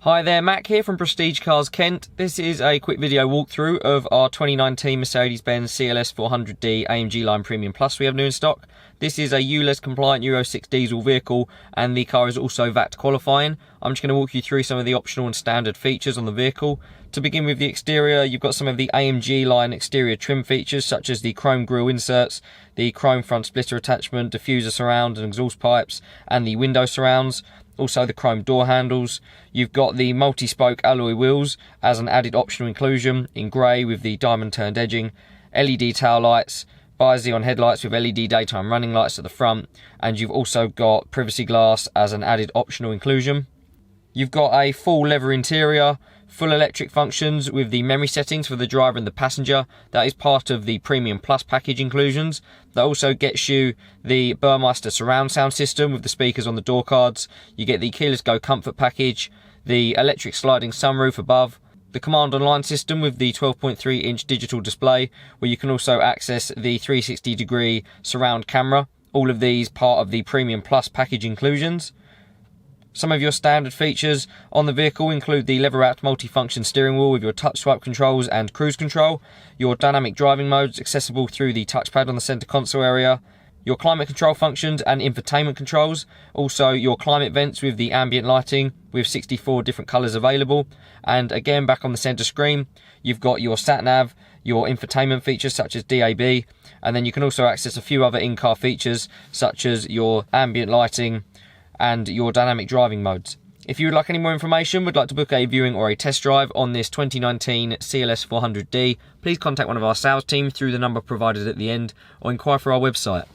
Hi there, Mac here from Prestige Cars Kent. This is a quick video walkthrough of our 2019 Mercedes-Benz CLS400d AMG Line Premium Plus we have new in stock. This is a ULEZ compliant Euro 6 diesel vehicle and the car is also VAT qualifying. I'm just going to walk you through some of the optional and standard features on the vehicle. To begin with the exterior, you've got some of the AMG line exterior trim features such as the chrome grille inserts, the chrome front splitter attachment, diffuser surround and exhaust pipes, and the window surrounds. Also the chrome door handles. You've got the multi-spoke alloy wheels as an added optional inclusion in grey with the diamond turned edging, LED tail lights, bi-xenon headlights with LED daytime running lights at the front, and you've also got privacy glass as an added optional inclusion. You've got a full leather interior, full electric functions with the memory settings for the driver and the passenger. That is part of the Premium Plus package inclusions. That also gets you the Burmester surround sound system with the speakers on the door cards. You get the keyless go comfort package, the electric sliding sunroof above, the Command online system with the 12.3-inch digital display, where you can also access the 360-degree surround camera. All of these part of the Premium Plus package inclusions. Some of your standard features on the vehicle include the leather-wrapped multifunction steering wheel with your touch swipe controls and cruise control, your dynamic driving modes accessible through the touchpad on the centre console area, your climate control functions and infotainment controls, also your climate vents with the ambient lighting with 64 different colours available, and again back on the centre screen you've got your sat-nav, your infotainment features such as DAB, and then you can also access a few other in-car features such as your ambient lighting and your dynamic driving modes. If you would like any more information, would like to book a viewing or a test drive on this 2019 CLS400d, please contact one of our sales team through the number provided at the end or inquire through our website.